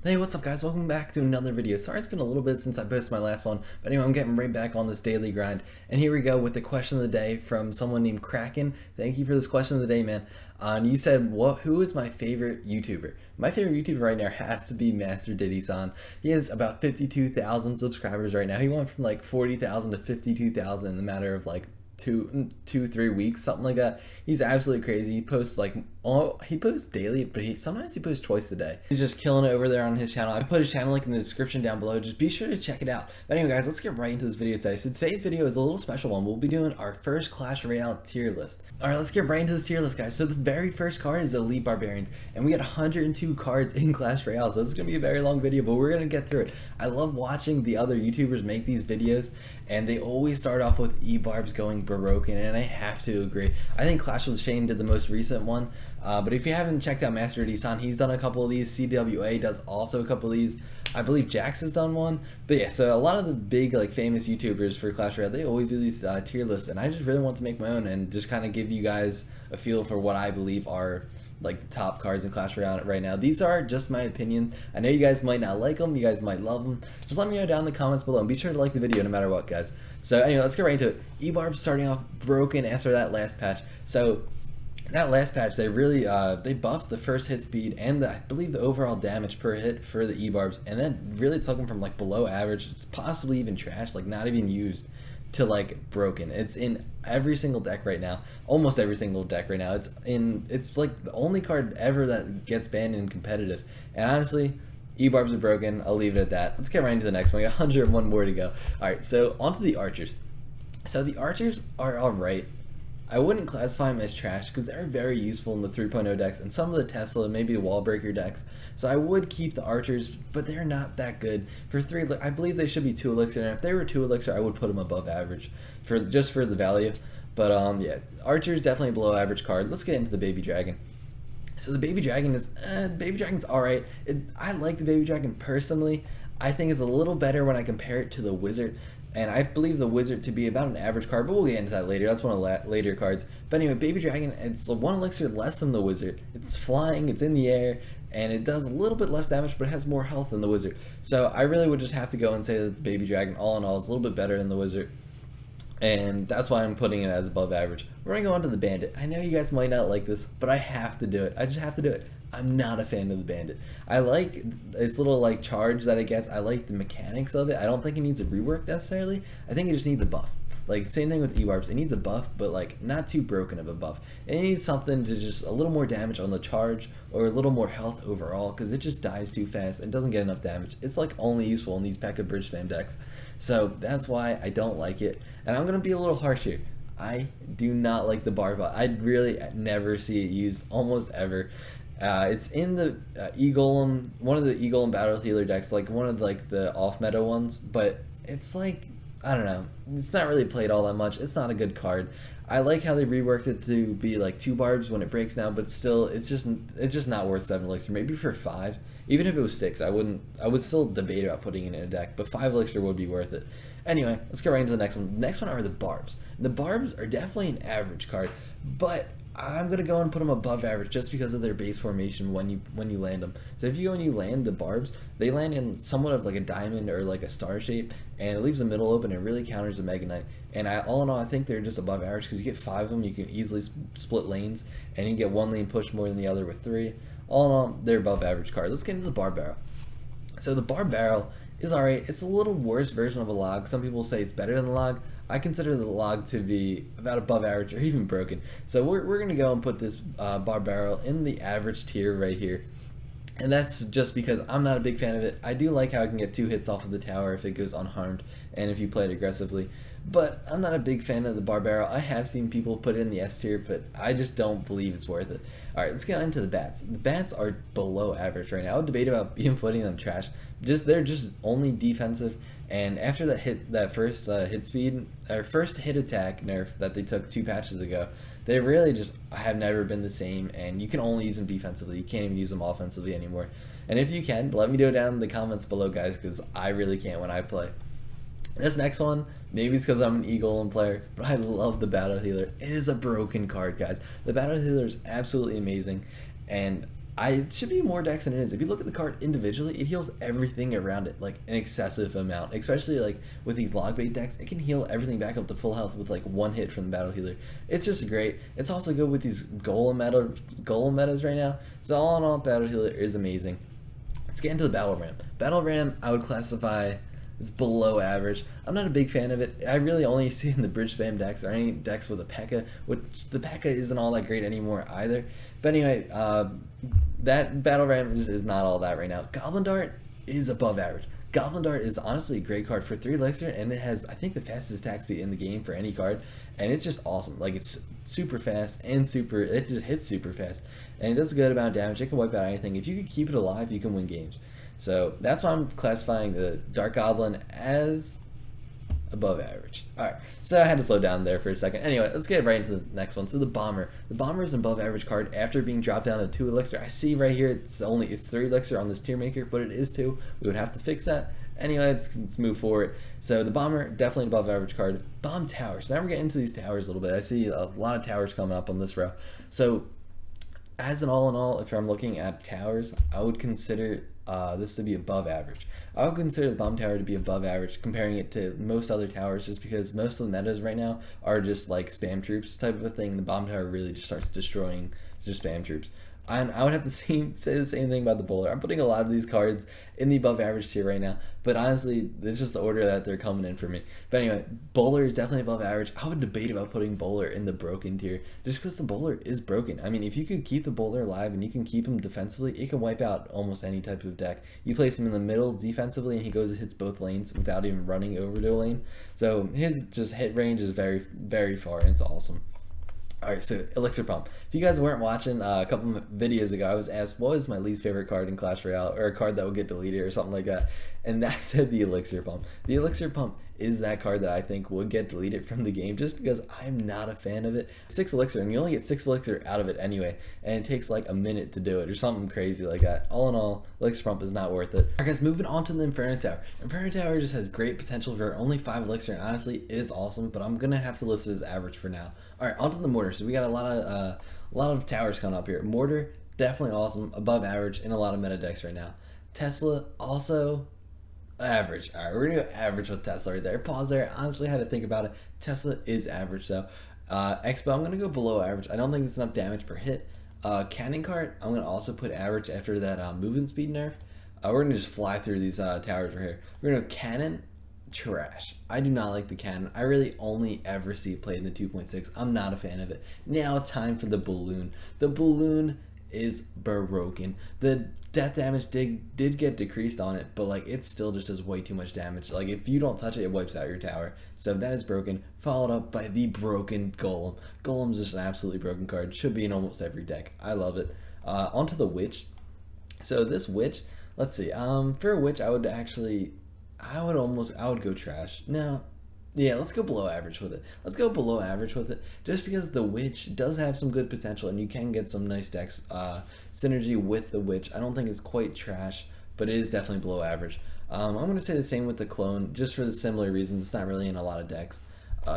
Hey, what's up guys? Welcome back to another video. Sorry it's been a little bit since I posted my last one, but anyway, I'm getting right back on this daily grind. And here we go with the question of the day from someone named Kraken. Thank you for this question of the day, man. And you said, who is my favorite YouTuber? My favorite YouTuber right now has to be Master Diddy-san. He has about 52,000 subscribers right now. He went from like 40,000 to 52,000 in the matter of like 3 weeks, something like that. He's absolutely crazy. He posts he posts daily, but sometimes he posts twice a day. He's just killing it over there on his channel. I put his channel link in the description down below. Just be sure to check it out. But anyway guys, let's get right into this video today. So today's video is a little special one. We'll be doing our first Clash Royale tier list. Alright, let's get right into this tier list, guys. So the very first card is Elite Barbarians, and we got 102 cards in Clash Royale, so this is going to be a very long video, but we're going to get through it. I love watching the other YouTubers make these videos, and they always start off with E-Barbs going broken, and I have to agree. I think Clash with Shane did the most recent one, but if you haven't checked out Master Diddy-san, he's done a couple of these. CWA does also a couple of these. I believe Jax has done one. But yeah, so a lot of the big famous YouTubers for Clash Royale, they always do these tier lists, and I just really want to make my own and just kind of give you guys a feel for what I believe are the top cards in Clash Royale right now. These are just my opinion. I know you guys might not like them, you guys might love them. Just let me know down in the comments below, and be sure to like the video no matter what, guys. So anyway, let's get right into it. E-Barb starting off broken after that last patch. So that last patch, they really they buffed the first hit speed and I believe the overall damage per hit for the E-Barbs, and then really took them from below average, it's possibly even trash, not even used, to broken. It's in every single deck right now, almost every single deck right now. It's like the only card ever that gets banned in competitive, and honestly, E-Barbs are broken. I'll leave it at that. Let's get right into the next one. We got 101 more to go. Alright, so onto the archers. So the archers are alright. I wouldn't classify them as trash because they're very useful in the 3.0 decks and some of the Tesla, maybe the wall breaker decks. So I would keep the archers, but they're not that good. For 3, I believe they should be 2 elixir, and if they were 2 elixir, I would put them above average just for the value. But yeah, archers definitely below average card. Let's get into the baby dragon. So the baby dragon is, baby dragon's alright. I like the baby dragon personally. I think it's a little better when I compare it to the wizard. And I believe the wizard to be about an average card, but we'll get into that later. That's one of the later cards. But anyway, baby dragon, it's 1 elixir less than the wizard. It's flying, it's in the air, and it does a little bit less damage, but it has more health than the wizard. So I really would just have to go and say that the baby dragon, all in all, is a little bit better than the wizard. And that's why I'm putting it as above average. We're going to go on to the bandit. I know you guys might not like this, but I have to do it. I just have to do it. I'm not a fan of the bandit. I like its little charge that it gets. I like the mechanics of it. I don't think it needs a rework necessarily. I think it just needs a buff. Same thing with E-Barbs. It needs a buff, but not too broken of a buff. It needs something to just a little more damage on the charge or a little more health overall, because it just dies too fast and doesn't get enough damage. It's only useful in these P.E.K.K.A. bridge spam decks. So that's why I don't like it. And I'm going to be a little harsh here. I do not like the Barba. I really never see it used, almost ever. It's in the E-Golem, one of the E-Golem battle healer decks, one of the off-meta ones, but it's I don't know, it's not really played all that much. It's not a good card. I like how they reworked it to be 2 barbs when it breaks now, but still, it's just not worth 7 elixir. Maybe for 5, even if it was 6, I would still debate about putting it in a deck, but 5 elixir would be worth it. Anyway, let's get right into the next one. The next one are the barbs. The barbs are definitely an average card, but I'm gonna go and put them above average just because of their base formation when you land them. So if you go and you land the barbs, they land in somewhat of a diamond or a star shape, and it leaves the middle open and really counters a Mega Knight. And all in all, I think they're just above average because you get 5 of them, you can easily split lanes, and you get 1 lane pushed more than the other with 3. All in all, they're above average card. Let's get into the bar barrel. So the bar barrel is alright. It's a little worse version of a log. Some people say it's better than the log. I consider the log to be about above average or even broken. So we're going to go and put this bar barrel in the average tier right here. And that's just because I'm not a big fan of it. I do like how I can get 2 hits off of the tower if it goes unharmed and if you play it aggressively. But I'm not a big fan of the bar barrel. I have seen people put it in the S tier, but I just don't believe it's worth it. Alright, let's get into the bats. The bats are below average right now. I would debate about even putting them trash. They're just only defensive. And after that first hit speed, or first hit attack nerf that they took 2 patches ago, they really just have never been the same, and you can only use them defensively. You can't even use them offensively anymore. And if you can, let me know down in the comments below, guys, because I really can't when I play. This next one, maybe it's because I'm an E-Golem player, but I love the Battle Healer. It is a broken card, guys. The Battle Healer is absolutely amazing, and It should be more decks than it is. If you look at the card individually, it heals everything around it, like an excessive amount. Especially like with these log bait decks, it can heal everything back up to full health with like one hit from the battle healer. It's just great. It's also good with these golem metas right now. So all in all, battle healer is amazing. Let's get into the battle ram. Battle ram, I would classify as below average. I'm not a big fan of it. I really only see it in the bridge spam decks or any decks with a P.E.K.K.A, which the P.E.K.K.A isn't all that great anymore either. But anyway, that battle ram just is not all that right now. Goblin Dart is above average. Goblin Dart is honestly a great card for 3 elixir, and it has, I think, the fastest attack speed in the game for any card, and it's just awesome. Like, it's super fast and it just hits super fast, and it does a good amount of damage. It can wipe out anything. If you can keep it alive, you can win games. So that's why I'm classifying the Dark Goblin as above average. Alright, so I had to slow down there for a second. Anyway, let's get right into the next one. So the Bomber. The Bomber is an above average card after being dropped down to 2 elixir. I see right here it's 3 elixir on this tier maker, but it is 2. We would have to fix that. Anyway, let's move forward. So the Bomber, definitely an above average card. Bomb Towers. Now we're getting into these towers a little bit. I see a lot of towers coming up on this row. So as an all in all, if I'm looking at towers, I would consider this to be above average. I would consider the bomb tower to be above average, comparing it to most other towers, just because most of the metas right now are just like spam troops type of a thing. The bomb tower really just starts destroying just spam troops. And I would have to say the same thing about the bowler. I'm putting a lot of these cards in the above average tier right now, but honestly, it's just the order that they're coming in for me. But anyway, bowler is definitely above average. I would debate about putting bowler in the broken tier, just because the bowler is broken. I mean, if you could keep the bowler alive and you can keep him defensively, it can wipe out almost any type of deck. You place him in the middle defensively, and he goes and hits both lanes without even running over to a lane. So his just hit range is very, very far, and it's awesome. Alright, so Elixir Pump. If you guys weren't watching a couple of videos ago, I was asked what is my least favorite card in Clash Royale, or a card that will get deleted or something like that, and that said the Elixir Pump. The Elixir Pump is that card that I think would get deleted from the game just because I'm not a fan of it. 6 elixir, and you only get 6 elixir out of it anyway, and it takes like a minute to do it or something crazy like that. All in all, Elixir Pump is not worth it. Alright guys, moving on to the Inferno Tower. Inferno Tower just has great potential for only 5 elixir, and honestly, it is awesome, but I'm gonna have to list it as average for now. Alright, on to the Mortar. So we got a lot of towers coming up here. Mortar, definitely awesome, above average in a lot of meta decks right now. Tesla, also average. Alright, we're gonna go average with Tesla right there. Pause there. Honestly, I had to think about it. Tesla is average though. Expo, I'm gonna go below average. I don't think it's enough damage per hit. Cannon Cart, I'm gonna also put average after that movement speed nerf. We're gonna just fly through these towers right here. We're gonna go Cannon. Trash. I do not like the cannon. I really only ever see it played in the 2.6. I'm not a fan of it. Now time for the balloon. The balloon is broken. The death damage did get decreased on it, but like it still just does way too much damage. Like if you don't touch it, it wipes out your tower. So that is broken. Followed up by the broken Golem. Golem's just an absolutely broken card. Should be in almost every deck. I love it. Onto the Witch. So this Witch, let's see. For a Witch, I would go trash. No. Yeah, let's go below average with it. Let's go below average with it, just because the Witch does have some good potential, and you can get some nice decks synergy with the Witch. I don't think it's quite trash, but it is definitely below average. I'm going to say the same with the Clone, just for the similar reasons. It's not really in a lot of decks.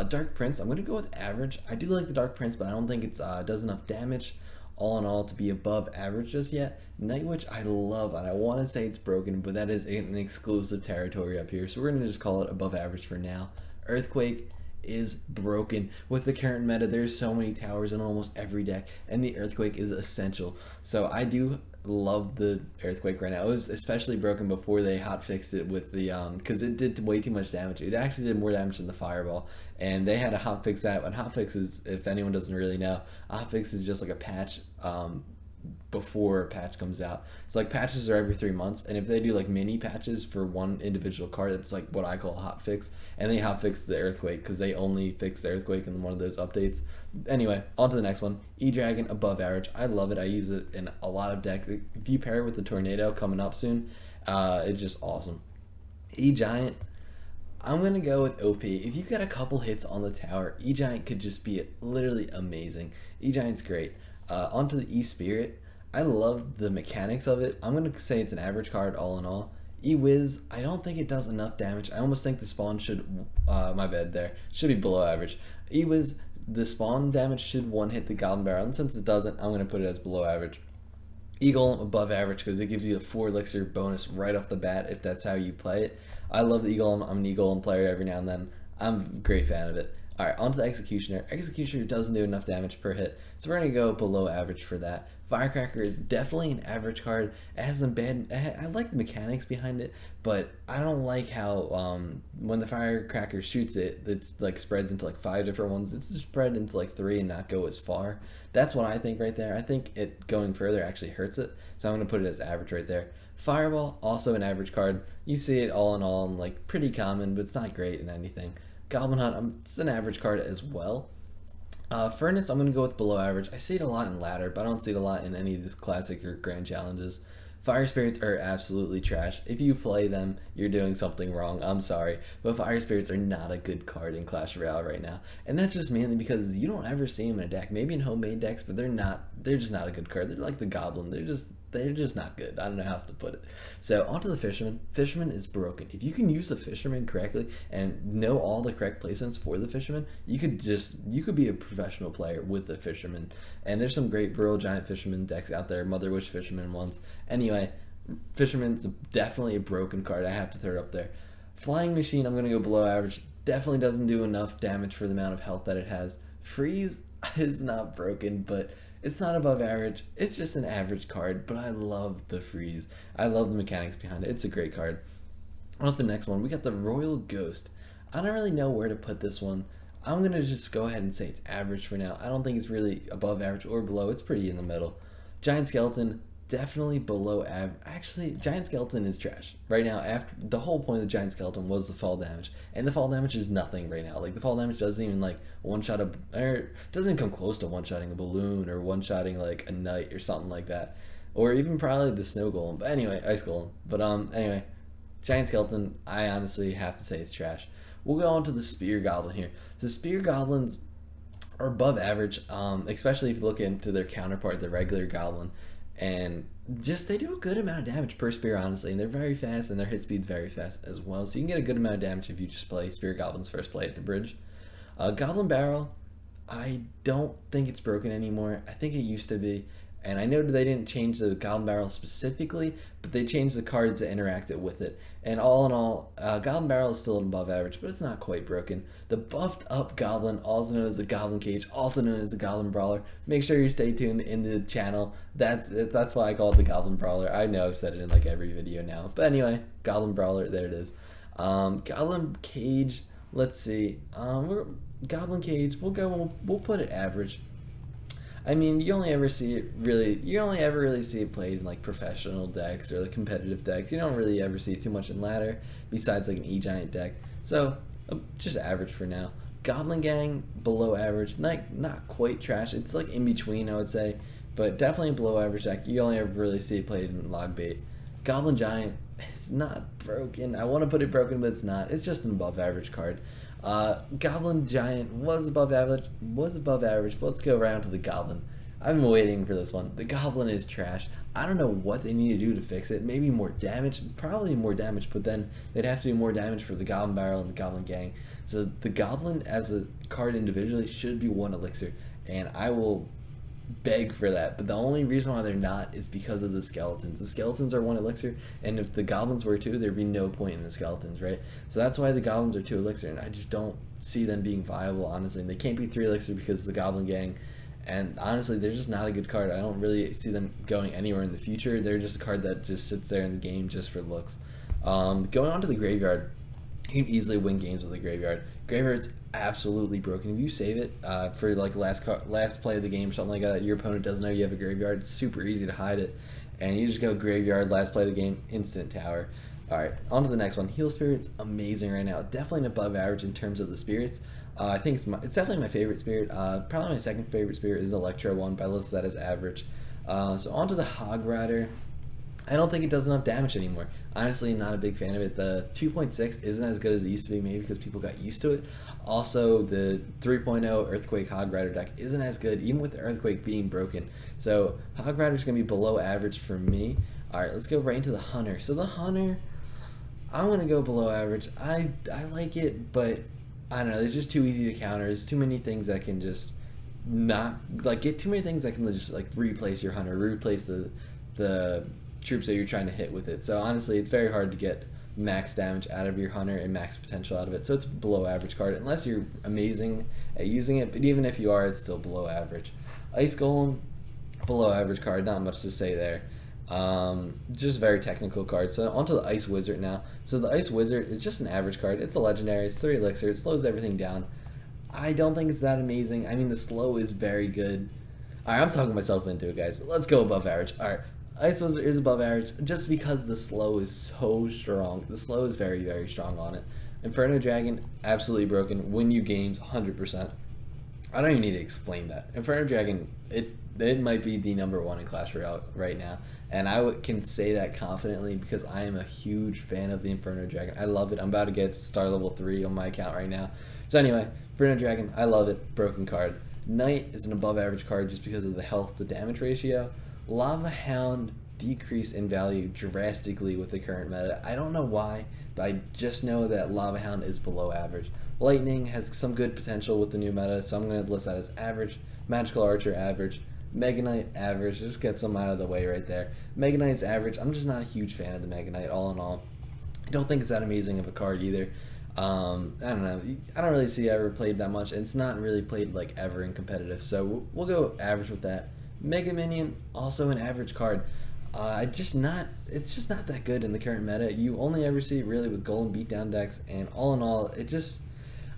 Dark Prince, I'm going to go with average. I do like the Dark Prince, but I don't think it does enough damage all in all to be above average just yet. Night Witch I love, and I want to say it's broken, but that is an exclusive territory up here, so we're going to just call it above average for now. Earthquake is broken. With the current meta, there's so many towers in almost every deck, and the Earthquake is essential. So I do love the Earthquake right now. It was especially broken before they hotfixed it with the because it did way too much damage. It actually did more damage than the Fireball, and they had to hotfix that. And hotfix is, if anyone doesn't really know, hotfix is just like a patch before a patch comes out. So like patches are every 3 months, and if they do like mini patches for one individual card, that's like what I call a hotfix. And they hotfix the Earthquake because they only fix the Earthquake in one of those updates. Anyway, on to the next one. E-Dragon, above average. I love it. I use it in a lot of decks. If you pair it with the Tornado coming up soon, it's just awesome. E-Giant, I'm going to go with OP. If you get a couple hits on the tower, E-Giant could just be literally amazing. E-Giant's great. Onto the E-Spirit. I love the mechanics of it. I'm going to say it's an average card all in all. E-Wiz, I don't think it does enough damage. I almost think the spawn should, my bad there, should be below average. E-Wiz, the spawn damage should one hit the Goblin Barrel, and since it doesn't, I'm going to put it as below average. Eagle above average because it gives you a 4 elixir bonus right off the bat if that's how you play it. I love the Eagle. I'm an Eagle player every now and then. I'm a great fan of it. Alright, on to the Executioner. Executioner doesn't do enough damage per hit, so we're going to go below average for that. Firecracker is definitely an average card. It has some bad... I like the mechanics behind it, but I don't like how when the Firecracker shoots it, it's like spreads into like 5 different ones. It's spread into like 3 and not go as far. That's what I think right there. I think it going further actually hurts it, so I'm going to put it as average right there. Fireball, also an average card. You see it all in all, and like pretty common, but it's not great in anything. Goblin Hunt, it's an average card as well. Furnace, I'm going to go with below average. I see it a lot in ladder, but I don't see it a lot in any of these classic or grand challenges. Fire Spirits are absolutely trash. If you play them, you're doing something wrong. I'm sorry, but Fire Spirits are not a good card in Clash Royale right now. And that's just mainly because you don't ever see them in a deck. Maybe in homemade decks, but they're just not a good card. They're like the Goblin. They're just not good. I don't know how else to put it. So onto the Fisherman. Fisherman is broken. If you can use the Fisherman correctly and know all the correct placements for the Fisherman, you could be a professional player with the Fisherman. And there's some great Rural Giant Fisherman decks out there, Mother Wish Fisherman ones. Anyway, Fisherman's definitely a broken card. I have to throw it up there. Flying Machine, I'm going to go below average. Definitely doesn't do enough damage for the amount of health that it has. Freeze is not broken, but it's not above average. It's just an average card, but I love the Freeze. I love the mechanics behind it. It's a great card. On to the next one. We got the Royal Ghost. I don't really know where to put this one. I'm going to just go ahead and say it's average for now. I don't think it's really above average or below. It's pretty in the middle. Giant Skeleton, definitely below average. Actually, Giant Skeleton is trash. Right now, after the whole point of the Giant Skeleton was the fall damage. And the fall damage is nothing right now. Like, the fall damage doesn't even, like, one-shot or doesn't even come close to one-shotting a balloon or one-shotting, like, a knight or something like that. Or even probably the Snow Golem. But anyway, Ice Golem. But, anyway, Giant Skeleton, I honestly have to say it's trash. We'll go on to the Spear Goblin here. The Spear Goblins are above average, especially if you look into their counterpart, the regular Goblin. And just they do a good amount of damage per spear, honestly, and they're very fast, and their hit speed's very fast as well. So you can get a good amount of damage if you just play Spear Goblins first play at the bridge. Goblin Barrel, I don't think it's broken anymore. I think it used to be, and I know they didn't change the Goblin Barrel specifically, but they changed the cards that interacted with it. And all in all, Goblin Barrel is still above average, but it's not quite broken. The buffed up Goblin, also known as the Goblin Cage, also known as the Goblin Brawler. Make sure you stay tuned in the channel. That's why I call it the Goblin Brawler. I know I've said it in like every video now. But anyway, Goblin Brawler, there it is. Goblin Cage, let's see. Goblin Cage, we'll put it average. I mean, you only ever really see it played in like professional decks or like competitive decks. You don't really ever see it too much in ladder, besides like an E-Giant deck. So just average for now. Goblin Gang, below average, not quite trash. It's like in between, I would say, but definitely below average deck. You only ever really see it played in log bait. Goblin Giant, it's not broken. I want to put it broken, but it's not. It's just an above average card. Goblin Giant was above average, but let's go around to the Goblin. I've been waiting for this one. The Goblin is trash. I don't know what they need to do to fix it. Maybe more damage, probably more damage, but then they'd have to do more damage for the Goblin Barrel and the Goblin Gang. So the Goblin as a card individually should be 1 elixir, and I will beg for that, but the only reason why they're not is because of the skeletons. The skeletons are 1 elixir, and if the goblins were 2, there'd be no point in the skeletons, right? So that's why the goblins are 2 elixir, and I just don't see them being viable, honestly. And they can't be 3 elixir because of the Goblin Gang, and honestly, they're just not a good card. I don't really see them going anywhere in the future. They're just a card that just sits there in the game just for looks. Going on to the Graveyard, you can easily win games with a Graveyard. Graveyard's absolutely broken. If you save it for like last play of the game or something like that, your opponent doesn't know you have a Graveyard. It's super easy to hide it, and you just go Graveyard, last play of the game, instant tower. All right, on to the next one. Heal Spirit's amazing right now. Definitely an above average in terms of the spirits. I think it's definitely my favorite spirit. Probably my second favorite spirit is the Electro one, but I list that as average. So on to the Hog Rider. I don't think it does enough damage anymore. Honestly, I'm not a big fan of it. The 2.6 isn't as good as it used to be, maybe because people got used to it. Also, the 3.0 Earthquake Hog Rider deck isn't as good, even with the Earthquake being broken. So Hog Rider's going to be below average for me. Alright, let's go right into the Hunter. So the Hunter, I'm going to go below average. I like it, but I don't know, it's just too easy to counter. There's too many things that can just not, like, get too many things that can just, like, replace your Hunter, replace the the troops that you're trying to hit with it. So honestly, it's very hard to get max damage out of your hunter and max potential out of it. So it's below average card unless you're amazing at using it. But even if you are, it's still below average. Ice Golem, below average card. Not much to say there. Just a very technical card. So onto the Ice Wizard now. So the Ice Wizard is just an average card. It's a legendary. It's 3 elixir. It slows everything down. I don't think it's that amazing. I mean, the slow is very good. Alright, I'm talking myself into it, guys. Let's go above average. Alright, Ice Wizard is above average just because the slow is so strong. The slow is very, very strong on it. Inferno Dragon, absolutely broken. Win you games, 100%. I don't even need to explain that. Inferno Dragon, it might be the #1 in Clash Royale right now. And I can say that confidently because I am a huge fan of the Inferno Dragon. I love it. I'm about to get star level 3 on my account right now. So anyway, Inferno Dragon, I love it. Broken card. Knight is an above average card just because of the health to damage ratio. Lava Hound decreased in value drastically with the current meta. I don't know why, but I just know that Lava Hound is below average. Lightning has some good potential with the new meta, so I'm going to list that as average. Magical Archer, average. Mega Knight, average. Just get some out of the way right there. Mega Knight's average. I'm just not a huge fan of the Mega Knight all in all. I don't think it's that amazing of a card either. I don't know. I don't really see it ever played that much. It's not really played like ever in competitive, so we'll go average with that. Mega Minion, also an average card. It's just not that good in the current meta. You only ever see it really with Golem beatdown decks, and all in all, it just,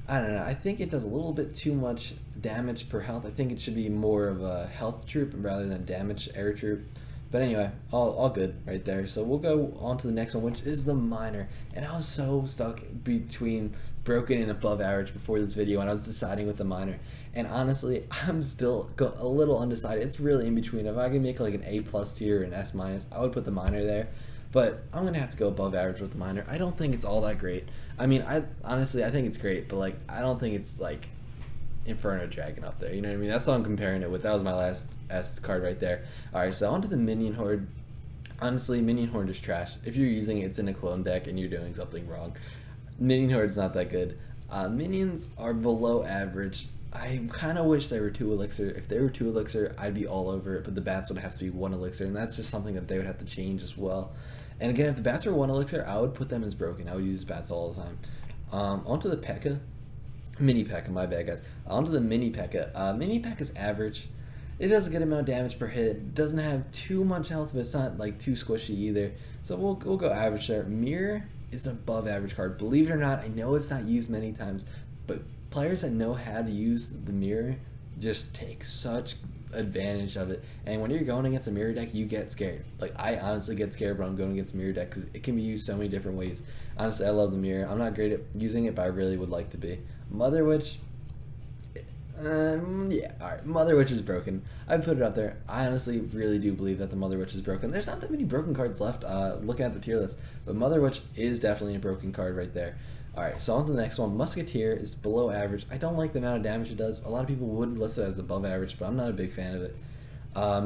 I don't know. I think it does a little bit too much damage per health. I think it should be more of a health troop rather than damage air troop. But anyway, all good right there. So we'll go on to the next one, which is the Miner. And I was so stuck between broken and above average before this video, and I was deciding with the Miner. And honestly, I'm still a little undecided. It's really in between. If I can make like an A+ tier or an S-, I would put the Miner there. But I'm going to have to go above average with the Miner. I don't think it's all that great. I mean, honestly, I think it's great, but like, I don't think it's like Inferno Dragon up there, you know what I mean? That's what I'm comparing it with. That was my last S card right there. Alright, so onto the Minion Horde. Honestly, Minion Horde is trash. If you're using it, it's in a clone deck and you're doing something wrong. Minion Horde's not that good. Minions are below average. I kind of wish they were 2 elixir. If they were 2 elixir, I'd be all over it, but the bats would have to be 1 elixir, and that's just something that they would have to change as well. And again, if the bats were 1 elixir, I would put them as broken. I would use bats all the time. Onto the P.E.K.K.A. Mini P.E.K.K.A, my bad guys. Onto the Mini P.E.K.K.A. Mini P.E.K.K.A is average. It does a good amount of damage per hit. It doesn't have too much health, but it's not like too squishy either. So we'll go average there. Mirror is an above average card. Believe it or not, I know it's not used many times, but players that know how to use the mirror just take such advantage of it. And when you're going against a mirror deck, you get scared. Like, I honestly get scared when I'm going against a mirror deck because it can be used so many different ways. Honestly, I love the mirror. I'm not great at using it, but I really would like to be. Mother Witch, yeah, alright, Mother Witch is broken. I put it up there. I honestly really do believe that the Mother Witch is broken. There's not that many broken cards left looking at the tier list, but Mother Witch is definitely a broken card right there. Alright, so on to the next one. Musketeer is below average. I don't like the amount of damage it does. A lot of people would list it as above average, but I'm not a big fan of it.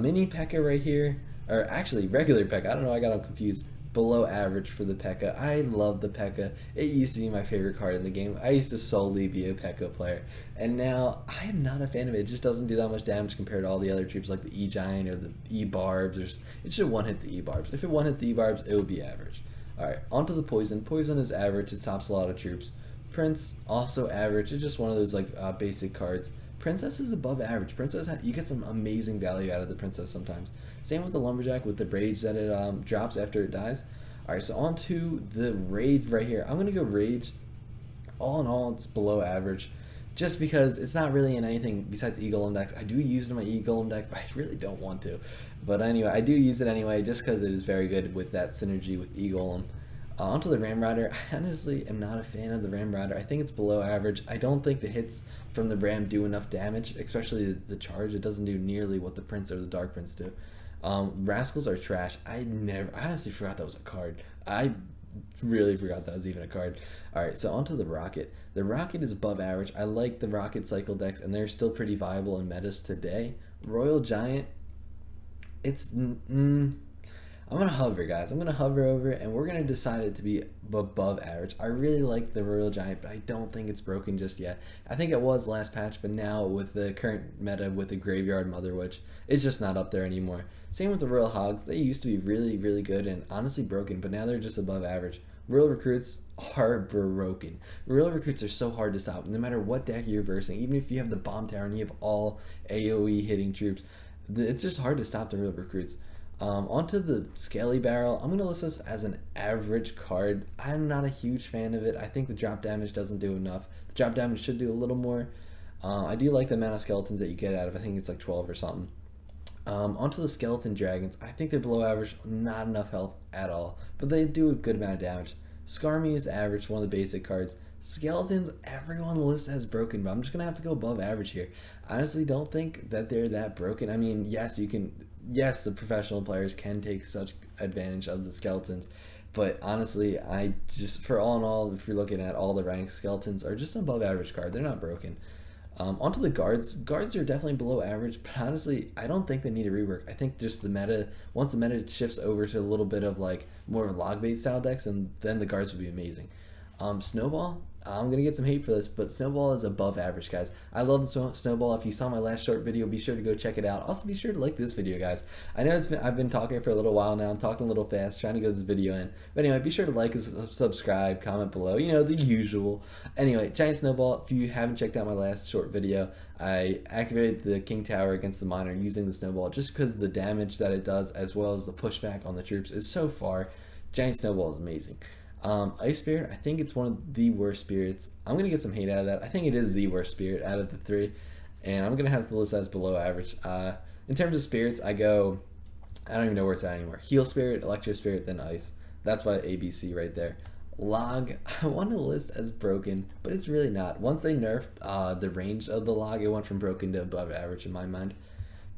Mini P.E.K.K.A right here, or actually regular P.E.K.K.A. I don't know, I got them confused. Below average for the P.E.K.K.A. I love the P.E.K.K.A. It used to be my favorite card in the game. I used to solely be a P.E.K.K.A. player, and now I am not a fan of it. It just doesn't do that much damage compared to all the other troops like the E-Giant or the E-Barbs. It should one-hit the E-Barbs. If it one-hit the E-Barbs, it would be average. Alright, onto the Poison. Poison is average. It stops a lot of troops. Prince, also average. It's just one of those like basic cards. Princess is above average. Princess, you get some amazing value out of the Princess sometimes. Same with the Lumberjack with the Rage that it drops after it dies. Alright, so on to the Rage right here. I'm going to go Rage. All in all, it's below average. Just because it's not really in anything besides E-Golem decks. I do use it in my E-Golem deck, but I really don't want to. But anyway, I do use it anyway just because it is very good with that synergy with E-Golem. Onto the Ram Rider. I honestly am not a fan of the Ram Rider. I think it's below average. I don't think the hits from the Ram do enough damage, especially the charge. It doesn't do nearly what the Prince or the Dark Prince do. Rascals are trash. I honestly forgot that was a card. I really forgot that was even a card. Alright, so onto the Rocket. The Rocket is above average. I like the Rocket cycle decks, and they're still pretty viable in metas today. Royal Giant, it's I'm gonna hover, guys. I'm gonna hover over it, and we're gonna decide it to be above average. I really like the Royal Giant, but I don't think it's broken just yet. I think it was last patch, but now with the current meta with the Graveyard Mother Witch, it's just not up there anymore. Same with the Royal Hogs. They used to be really, really good and honestly broken, but now they're just above average. Royal Recruits are broken. Royal Recruits are so hard to stop, no matter what deck you're versing. Even if you have the Bomb Tower and you have all AoE hitting troops, it's just hard to stop the Royal Recruits. Onto the Scaly Barrel, I'm going to list this as an average card. I'm not a huge fan of it. I think the drop damage doesn't do enough. The drop damage should do a little more. I do like the amount of skeletons that you get out of. I think it's like 12 or something. Onto the Skeleton Dragons, I think they're below average, not enough health at all, but they do a good amount of damage. Skarmy is average, one of the basic cards. Skeletons, everyone on the list has broken, but I'm just going to have to go above average here. I honestly don't think that they're that broken. I mean, yes, the professional players can take such advantage of the skeletons, but honestly, I just, for all in all, if you're looking at all the ranks, skeletons are just an above average card. They're not broken. Onto the guards. Guards are definitely below average, but honestly, I don't think they need a rework. I think just the meta, once the meta shifts over to a little bit of like more of log bait style decks, and then the guards would be amazing. Snowball, I'm going to get some hate for this, but Snowball is above average, guys. I love the Snowball. If you saw my last short video, be sure to go check it out. Also, be sure to like this video, guys. I know I've been talking for a little while now. I'm talking a little fast, trying to get this video in. But anyway, be sure to like and subscribe, comment below, you know, the usual. Anyway, Giant Snowball, if you haven't checked out my last short video, I activated the King Tower against the Miner using the Snowball just because the damage that it does, as well as the pushback on the troops, is so far. Giant Snowball is amazing. Ice Spirit, I think it's one of the worst spirits. I'm going to get some hate out of that. I think it is the worst spirit out of the three, and I'm going to have to list that as below average. In terms of spirits, I don't even know where it's at anymore. Heal Spirit, Electro Spirit, then Ice. That's why ABC right there. Log, I want to list as broken, but it's really not. Once they nerfed the range of the log, it went from broken to above average in my mind.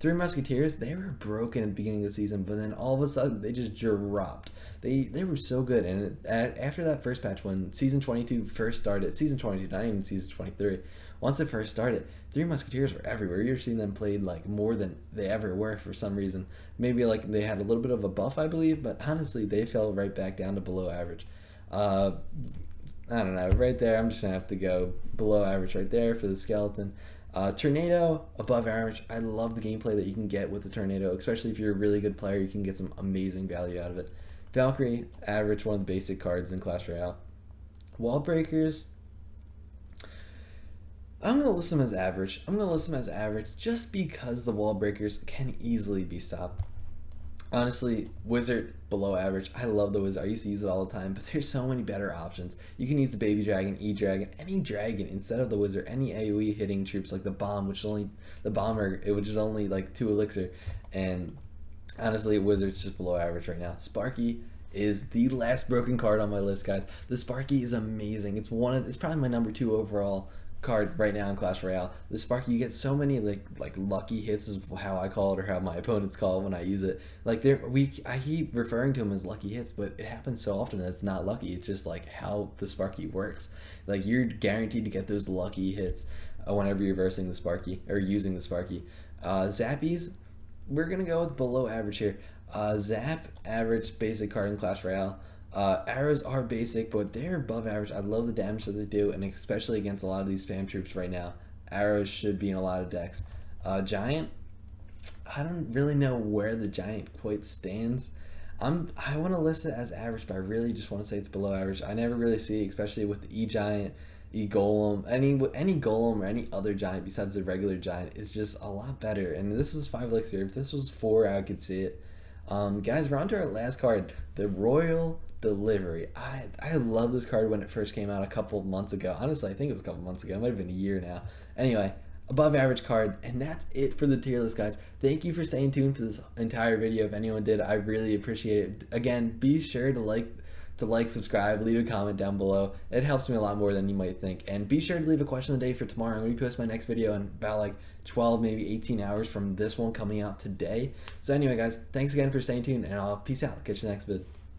Three Musketeers, they were broken at the beginning of the season, but then all of a sudden they just dropped. They were so good, and after that first patch, when season 22 first started, season 22, not even season 23, once it first started, Three Musketeers were everywhere. You're seeing them played like more than they ever were for some reason. Maybe like they had a little bit of a buff, I believe, but honestly, they fell right back down to below average. I don't know, right there, I'm just gonna have to go below average right there for the skeleton. Tornado, above average. I love the gameplay that you can get with the Tornado, especially if you're a really good player. You can get some amazing value out of it. Valkyrie, average, one of the basic cards in Clash Royale. Wall Breakers, I'm going to list them as average. I'm going to list them as average just because the Wall Breakers can easily be stopped. Honestly, Wizard, below average. I love the Wizard. I used to use it all the time, but there's so many better options. You can use the Baby Dragon, E-Dragon, any dragon instead of the Wizard, any AoE hitting troops like the Bomb, which is only, the Bomber, which is only like 2 elixir, and honestly, Wizard's just below average right now. Sparky is the last broken card on my list, guys. The Sparky is amazing. It's probably my number 2 overall card right now in Clash Royale. The Sparky, you get so many like lucky hits is how I call it, or how my opponents call it when I use it. Like I keep referring to them as lucky hits, but it happens so often that it's not lucky. It's just like how the Sparky works. Like you're guaranteed to get those lucky hits whenever you're versing the Sparky or using the Sparky. Zappies, we're gonna go with below average here. Zap, average basic card in Clash Royale. Arrows are basic, but they're above average. I love the damage that they do, and especially against a lot of these spam troops right now. Arrows should be in a lot of decks. Giant, I don't really know where the Giant quite stands. I want to list it as average, but I really just want to say it's below average. I never really see it, especially with the E-Giant, E-Golem, any Golem or any other Giant besides the regular Giant is just a lot better. And this is 5 elixir. If this was 4, I could see it. Guys, we're on to our last card, the Royal Delivery. I love this card when it first came out a couple months ago. Honestly, I think it was a couple months ago. It might have been a year now. Anyway, above average card, and that's it for the tier list, guys. Thank you for staying tuned for this entire video. If anyone did, I really appreciate it. Again, be sure to like, subscribe, leave a comment down below. It helps me a lot more than you might think. And be sure to leave a question of the day for tomorrow. I'm going to post my next video in about like 12, maybe 18 hours from this one coming out today. So anyway, guys, thanks again for staying tuned, and I'll peace out. Catch you next vid.